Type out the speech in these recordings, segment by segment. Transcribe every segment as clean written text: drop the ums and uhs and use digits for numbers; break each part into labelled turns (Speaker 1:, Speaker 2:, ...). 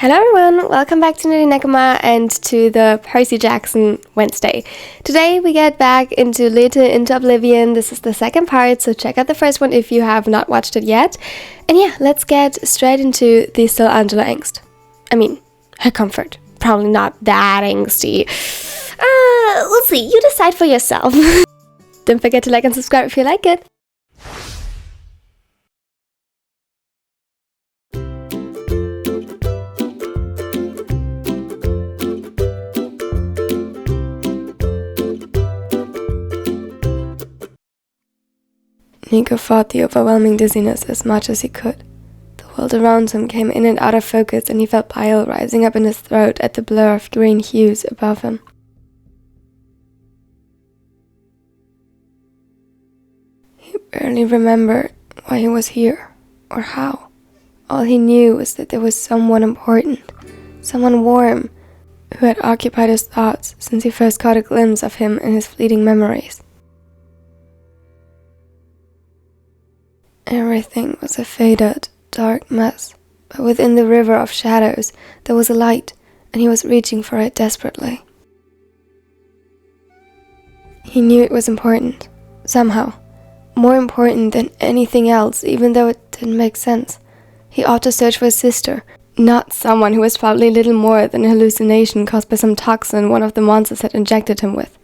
Speaker 1: Hello everyone, welcome back to Nutty Nakama and to the Percy Jackson Wednesday. Today we get back into Lethe, into Oblivion. This is the second part, so check out the first one if you have not watched it yet. And yeah, let's get straight into the SolAngelo angst. I mean, her comfort. Probably not that angsty. We'll see, you decide for yourself. Don't forget to like and subscribe if you like it. Nico fought the overwhelming dizziness as much as he could. The world around him came in and out of focus, and he felt bile rising up in his throat at the blur of green hues above him. He barely remembered why he was here, or how. All he knew was that there was someone important, someone warm, who had occupied his thoughts since he first caught a glimpse of him in his fleeting memories. Everything was a faded, dark mess, but within the river of shadows there was a light, and he was reaching for it desperately. He knew it was important, somehow, more important than anything else, even though it didn't make sense. He ought to search for his sister, not someone who was probably little more than a hallucination caused by some toxin one of the monsters had injected him with.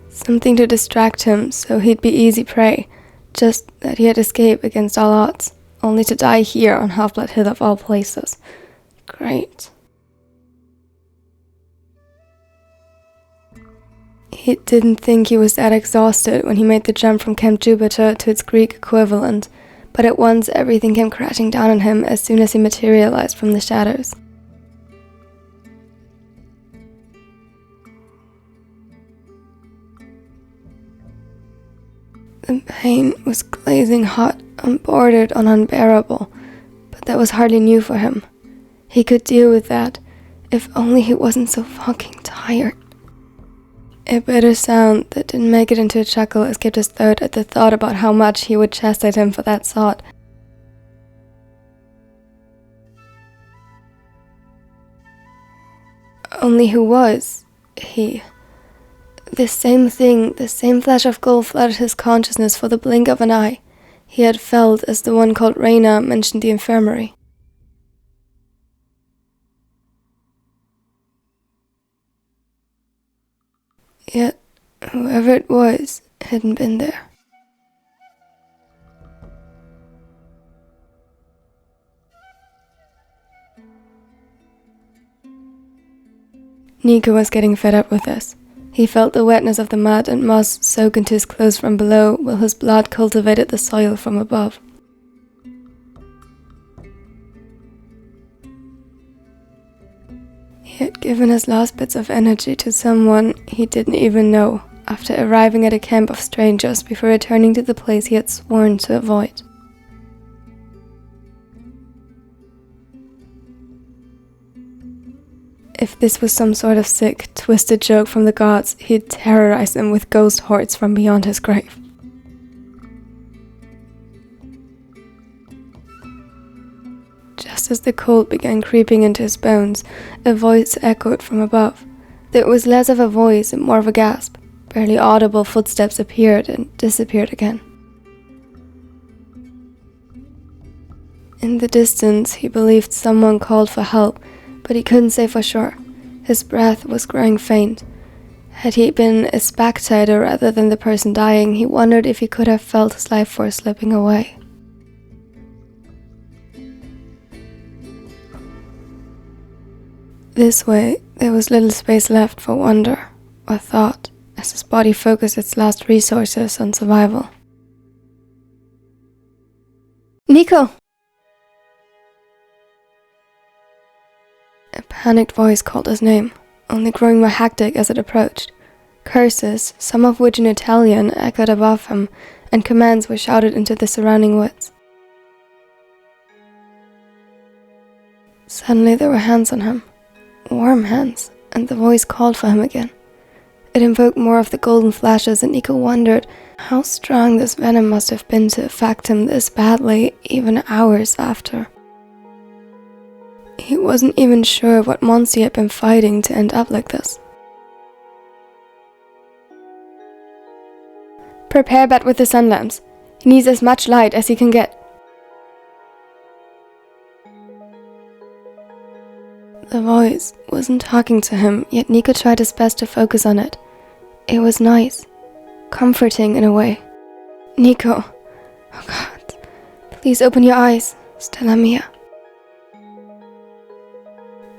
Speaker 1: Something to distract him so he'd be easy prey, just that he had escaped against all odds, only to die here on Half-Blood Hill of all places. Great. He didn't think he was that exhausted when he made the jump from Camp Jupiter to its Greek equivalent, but at once everything came crashing down on him as soon as he materialized from the shadows. The pain was glazing hot, unbordered on unbearable, but that was hardly new for him. He could deal with that, if only he wasn't so fucking tired. A bitter sound that didn't make it into a chuckle escaped his throat at the thought about how much he would chastise him for that thought. Only who was he? The same thing, the same flash of gold flooded his consciousness for the blink of an eye. He had felt as the one called Raina mentioned the infirmary. Yet, whoever it was hadn't been there. Nico was getting fed up with this. He felt the wetness of the mud and moss soak into his clothes from below, while his blood cultivated the soil from above. He had given his last bits of energy to someone he didn't even know, after arriving at a camp of strangers before returning to the place he had sworn to avoid. If this was some sort of sick, twisted joke from the gods, he'd terrorize them with ghost hordes from beyond his grave. Just as the cold began creeping into his bones, a voice echoed from above. There was less of a voice and more of a gasp. Barely audible footsteps appeared and disappeared again. In the distance, he believed someone called for help, but he couldn't say for sure. His breath was growing faint. Had he been a spectator rather than the person dying, he wondered if he could have felt his life force slipping away. This way, there was little space left for wonder or thought, as his body focused its last resources on survival. Nico! A panicked voice called his name, only growing more hectic as it approached. Curses, some of which in Italian, echoed above him, and commands were shouted into the surrounding woods. Suddenly there were hands on him, warm hands, and the voice called for him again. It invoked more of the golden flashes, and Nico wondered how strong this venom must have been to affect him this badly, even hours after. He wasn't even sure what monster he had been fighting to end up like this. Prepare bed with the sun lamps. He needs as much light as he can get. The voice wasn't talking to him, yet Nico tried his best to focus on it. It was nice, comforting in a way. Nico, oh God, please open your eyes, Stella Mia.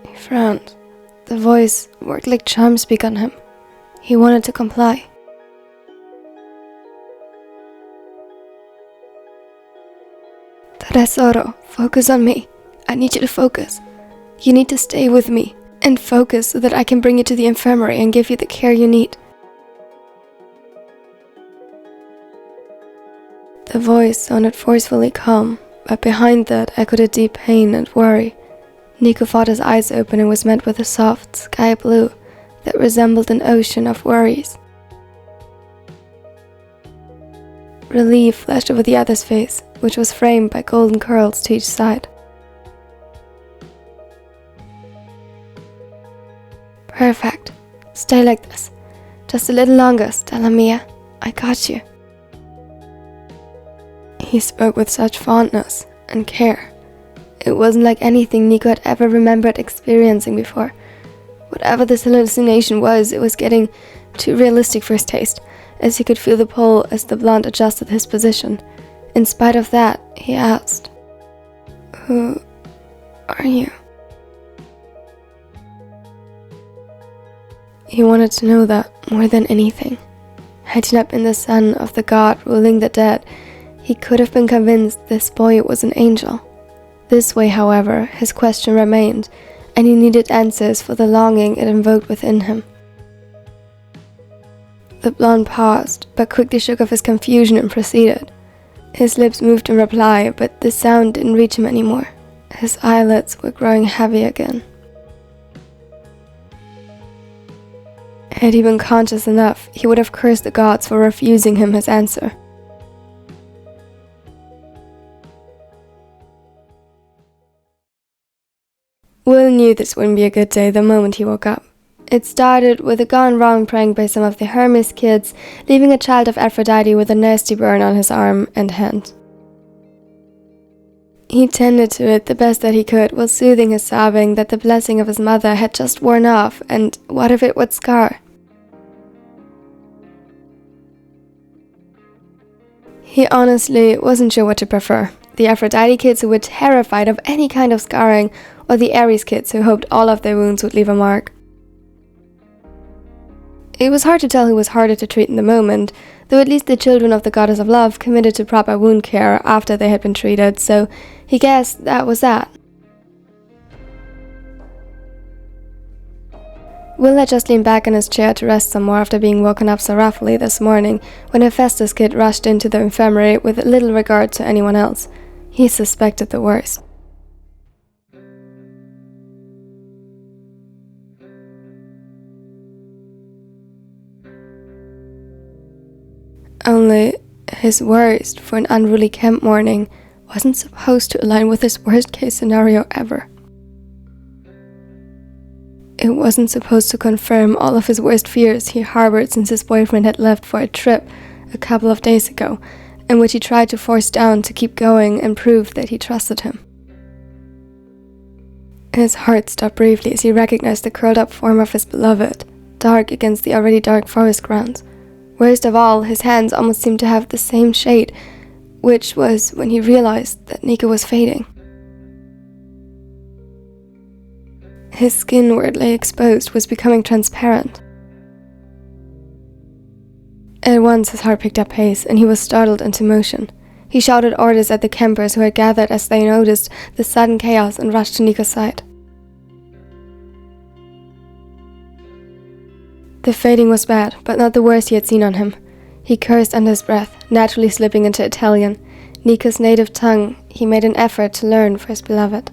Speaker 1: He frowned. The voice worked like charm speak on him. He wanted to comply. Tesoro, focus on me. I need you to focus. You need to stay with me and focus so that I can bring you to the infirmary and give you the care you need. The voice sounded forcefully calm, but behind that echoed a deep pain and worry. Nico fought his eyes open and was met with a soft sky blue that resembled an ocean of worries. Relief flashed over the other's face, which was framed by golden curls to each side. Perfect. Stay like this. Just a little longer, Stella Mia. I got you. He spoke with such fondness and care. It wasn't like anything Nico had ever remembered experiencing before. Whatever this hallucination was, it was getting too realistic for his taste, as he could feel the pull as the blonde adjusted his position. In spite of that, he asked, "Who are you?" He wanted to know that more than anything. Had he not been the son of the god ruling the dead, he could have been convinced this boy was an angel. This way, however, his question remained, and he needed answers for the longing it invoked within him. The blonde paused, but quickly shook off his confusion and proceeded. His lips moved in reply, but the sound didn't reach him anymore. His eyelids were growing heavy again. Had he been conscious enough, he would have cursed the gods for refusing him his answer. Will knew this wouldn't be a good day the moment he woke up. It started with a gone wrong prank by some of the Hermes kids, leaving a child of Aphrodite with a nasty burn on his arm and hand. He tended to it the best that he could, while soothing his sobbing that the blessing of his mother had just worn off, and what if it would scar? He honestly wasn't sure what to prefer, the Aphrodite kids who were terrified of any kind of scarring, or the Ares kids who hoped all of their wounds would leave a mark. It was hard to tell who was harder to treat in the moment, though at least the children of the goddess of love committed to proper wound care after they had been treated, so he guessed that was that. Will had just leaned back in his chair to rest some more after being woken up so roughly this morning when Hephaestus kid rushed into the infirmary with little regard to anyone else. He suspected the worst. Only his worst for an unruly camp morning wasn't supposed to align with his worst case scenario ever. It wasn't supposed to confirm all of his worst fears he harbored since his boyfriend had left for a trip a couple of days ago, in which he tried to force down to keep going and prove that he trusted him. His heart stopped briefly as he recognized the curled up form of his beloved, dark against the already dark forest grounds. Worst of all, his hands almost seemed to have the same shade, which was when he realized that Nico was fading. His skin, where it lay exposed, was becoming transparent. At once his heart picked up pace, and he was startled into motion. He shouted orders at the campers who had gathered as they noticed the sudden chaos and rushed to Nico's side. The fading was bad, but not the worst he had seen on him. He cursed under his breath, naturally slipping into Italian, Nico's native tongue he made an effort to learn for his beloved.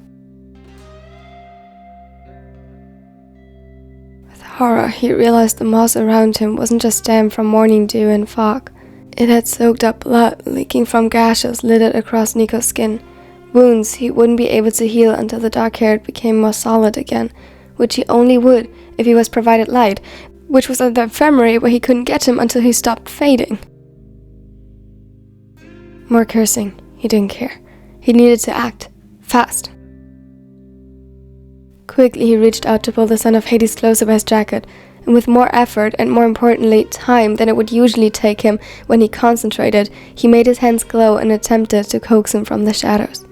Speaker 1: With horror, he realized the moss around him wasn't just damp from morning dew and fog. It had soaked up blood, leaking from gashes littered across Nico's skin, Wounds he wouldn't be able to heal until the dark-haired became more solid again, which he only would if he was provided light, which was at the infirmary where he couldn't get him until he stopped fading. More cursing. He didn't care. He needed to act. Fast. Quickly he reached out to pull the son of Hades closer by his jacket, and with more effort and, more importantly, time than it would usually take him when he concentrated, he made his hands glow and attempted to coax him from the shadows.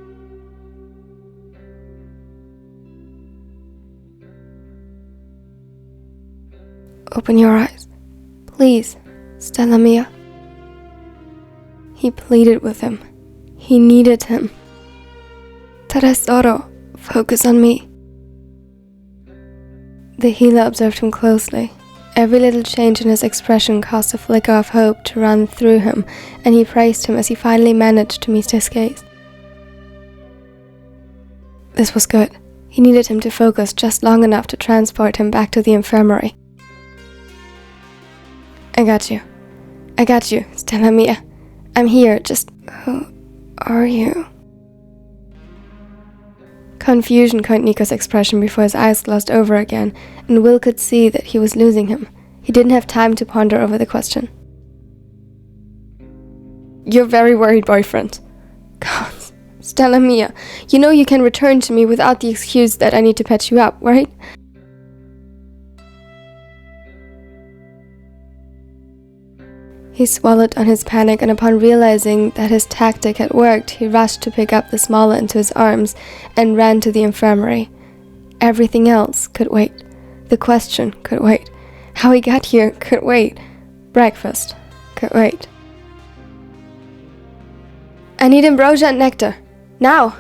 Speaker 1: Open your eyes. Please, Stella Mia. He pleaded with him. He needed him. Tesoro, focus on me. The healer observed him closely. Every little change in his expression caused a flicker of hope to run through him, and he praised him as he finally managed to meet his gaze. This was good. He needed him to focus just long enough to transport him back to the infirmary. I got you, Stella Mia. I'm here, just... Who are you? Confusion caught Nico's expression before his eyes glossed over again, and Will could see that he was losing him. He didn't have time to ponder over the question. You're very worried, boyfriend. God, Stella Mia, you know you can return to me without the excuse that I need to patch you up, right? He swallowed on his panic, and upon realizing that his tactic had worked, he rushed to pick up the smaller into his arms and ran to the infirmary. Everything else could wait. The question could wait. How he got here could wait. Breakfast could wait. I need ambrosia and nectar. Now!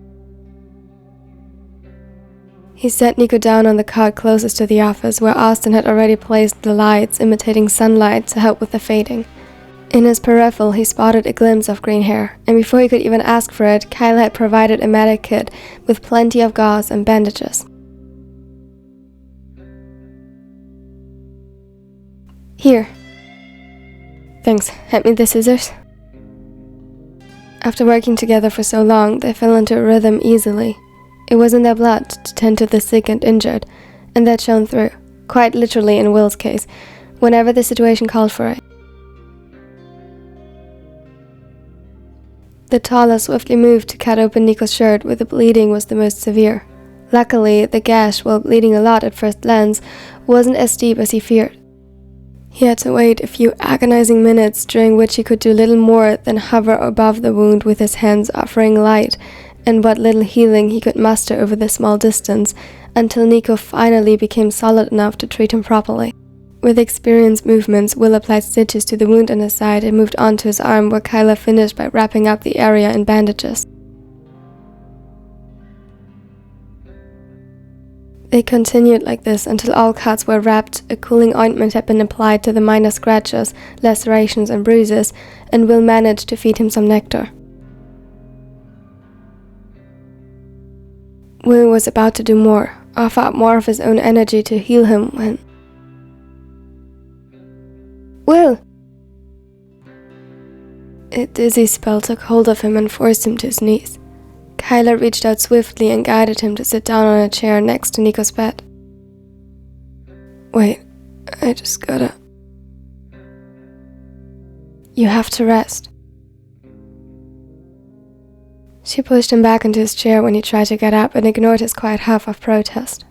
Speaker 1: He set Nico down on the cot closest to the office, where Austin had already placed the lights imitating sunlight to help with the fading. In his peripheral, he spotted a glimpse of green hair, and before he could even ask for it, Kyla had provided a medic kit with plenty of gauze and bandages. Here. Thanks. Hand me the scissors. After working together for so long, they fell into a rhythm easily. It was in their blood to tend to the sick and injured, and that shone through, quite literally in Will's case, whenever the situation called for it. The taller swiftly moved to cut open Nico's shirt where the bleeding was the most severe. Luckily, the gash, while bleeding a lot at first glance, wasn't as deep as he feared. He had to wait a few agonizing minutes, during which he could do little more than hover above the wound with his hands offering light and what little healing he could muster over the small distance, until Nico finally became solid enough to treat him properly. With experienced movements, Will applied stitches to the wound on his side and moved on to his arm, where Kyla finished by wrapping up the area in bandages. They continued like this until all cuts were wrapped, a cooling ointment had been applied to the minor scratches, lacerations and bruises, and Will managed to feed him some nectar. Will was about to do more, offer up more of his own energy to heal him when... Will! A dizzy spell took hold of him and forced him to his knees. Kyla reached out swiftly and guided him to sit down on a chair next to Nico's bed. Wait, I just gotta... You have to rest. She pushed him back into his chair when he tried to get up and ignored his quiet huff of protest.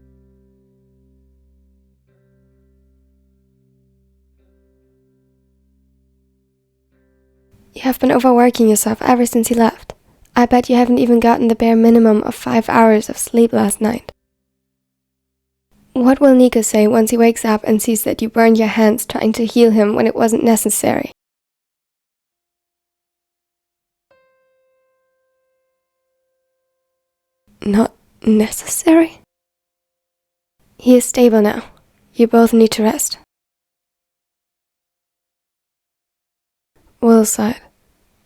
Speaker 1: You have been overworking yourself ever since he left. I bet you haven't even gotten the bare minimum of 5 hours of sleep last night. What will Nico say once he wakes up and sees that you burned your hands trying to heal him when it wasn't necessary? Not necessary? He is stable now. You both need to rest. Will sighed.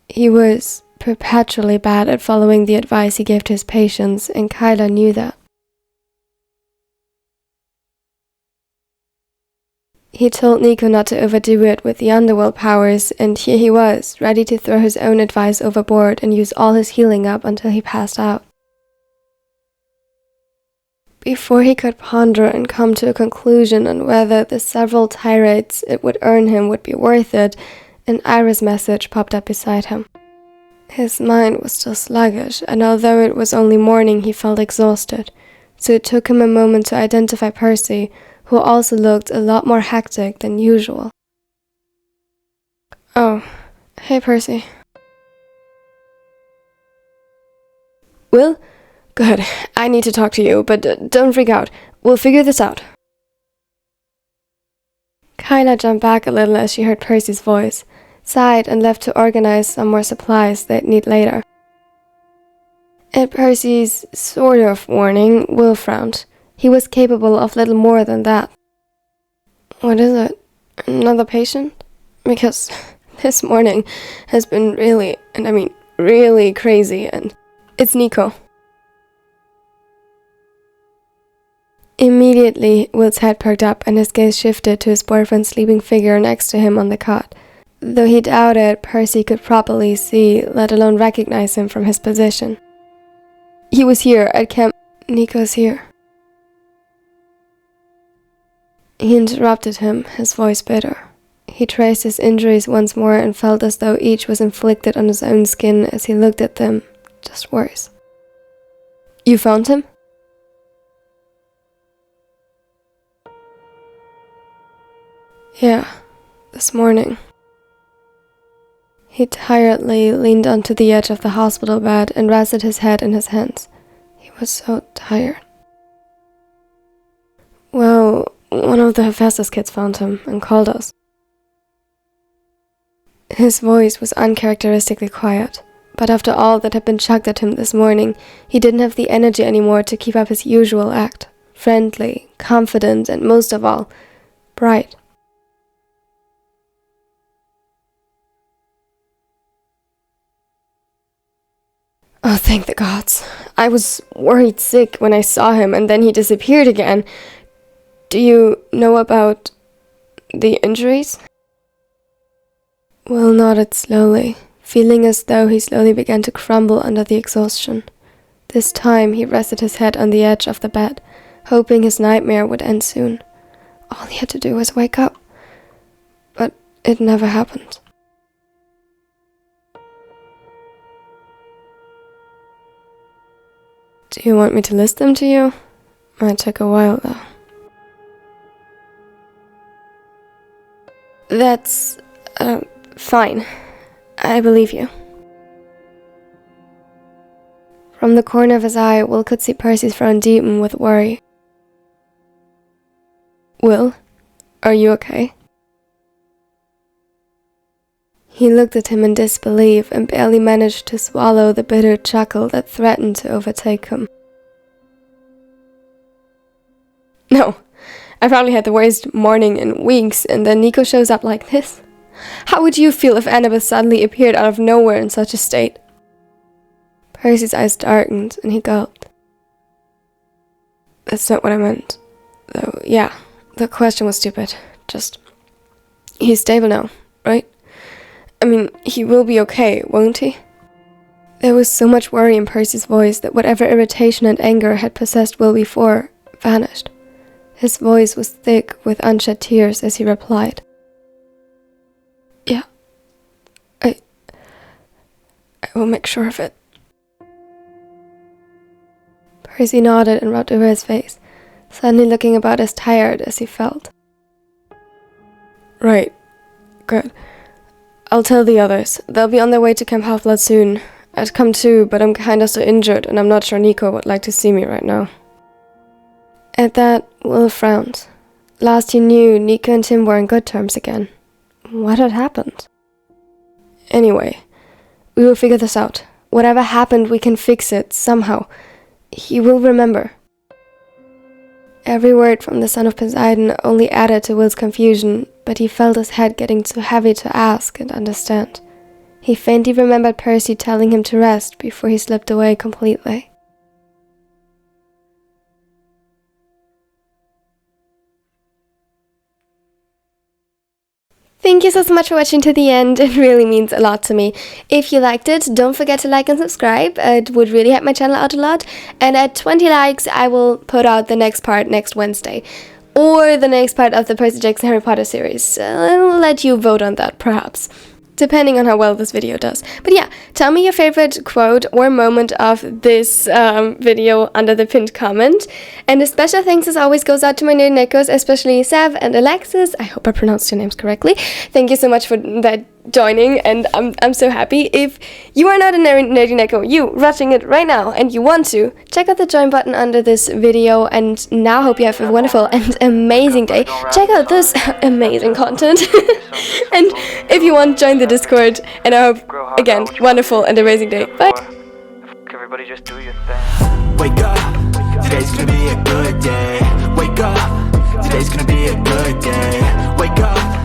Speaker 1: He was perpetually bad at following the advice he gave to his patients, and Kyla knew that. He told Nico not to overdo it with the underworld powers, and here he was, ready to throw his own advice overboard and use all his healing up until he passed out. Before he could ponder and come to a conclusion on whether the several tirades it would earn him would be worth it, an Iris message popped up beside him. His mind was still sluggish, and although it was only morning, he felt exhausted, so it took him a moment to identify Percy, who also looked a lot more hectic than usual. Oh, hey Percy. Will? Good, I need to talk to you, but don't freak out. We'll figure this out. Kyla jumped back a little as she heard Percy's voice, sighed and left to organize some more supplies they'd need later. At Percy's sort of warning, Will frowned. He was capable of little more than that. What is it? Another patient? Because this morning has been really, and I mean really crazy, and it's Nico. Immediately, Will's head perked up and his gaze shifted to his boyfriend's sleeping figure next to him on the cot. Though he doubted Percy could properly see, let alone recognize him from his position. He was here at camp. Nico's here. He interrupted him, his voice bitter. He traced his injuries once more and felt as though each was inflicted on his own skin as he looked at them, just worse. You found him? Yeah, this morning. He tiredly leaned onto the edge of the hospital bed and rested his head in his hands. He was so tired. Well, one of the Hephaestus kids found him and called us. His voice was uncharacteristically quiet, but after all that had been chucked at him this morning, he didn't have the energy anymore to keep up his usual act. Friendly, confident, and most of all, bright. Oh, thank the gods. I was worried sick when I saw him, and then he disappeared again. Do you know about the injuries? Will nodded slowly, feeling as though he slowly began to crumble under the exhaustion. This time he rested his head on the edge of the bed, hoping his nightmare would end soon. All he had to do was wake up. But it never happened. Do you want me to list them to you? Might take a while, though. That's, fine. I believe you. From the corner of his eye, Will could see Percy's frown deepen with worry. Will, are you okay? He looked at him in disbelief and barely managed to swallow the bitter chuckle that threatened to overtake him. No, I probably had the worst morning in weeks, and then Nico shows up like this. How would you feel if Annabeth suddenly appeared out of nowhere in such a state? Percy's eyes darkened, and he gulped. That's not what I meant. Though, yeah, the question was stupid. Just, he's stable now, right? I mean, he will be okay, won't he? There was so much worry in Percy's voice that whatever irritation and anger had possessed Will before vanished. His voice was thick with unshed tears as he replied. Yeah, I will make sure of it. Percy nodded and rubbed over his face, suddenly looking about as tired as he felt. Right, good. I'll tell the others. They'll be on their way to Camp Half-Blood soon. I'd come too, but I'm kinda still injured, and I'm not sure Nico would like to see me right now. At that, Will frowned. Last he knew, Nico and Tim were on good terms again. What had happened? Anyway, we will figure this out. Whatever happened, we can fix it, somehow. He will remember. Every word from the son of Poseidon only added to Will's confusion, but he felt his head getting too heavy to ask and understand. He faintly remembered Percy telling him to rest before he slipped away completely. Thank you so much for watching to the end. It really means a lot to me. If you liked it, don't forget to like and subscribe. It would really help my channel out a lot. And at 20 likes, I will put out the next part next Wednesday. Or the next part of the Percy Jackson Harry Potter series. I'll let you vote on that, perhaps, depending on how well this video does. But yeah, tell me your favorite quote or moment of this video under the pinned comment. And a special thanks as always goes out to my new Nicos, especially Sav and Alexis. I hope I pronounced your names correctly. Thank you so much for that joining, and I'm so happy. If you are not a nerdy Nico, you watching it right now and you want to, check out the join button under this video. And now hope you have a wonderful and amazing day. Check out this amazing content. And if you want, join the Discord, and I hope, again, wonderful and amazing day. Bye.
Speaker 2: Everybody just do your thing. Wake up, today's gonna be a good day. Wake up, today's gonna be a good day. Wake up.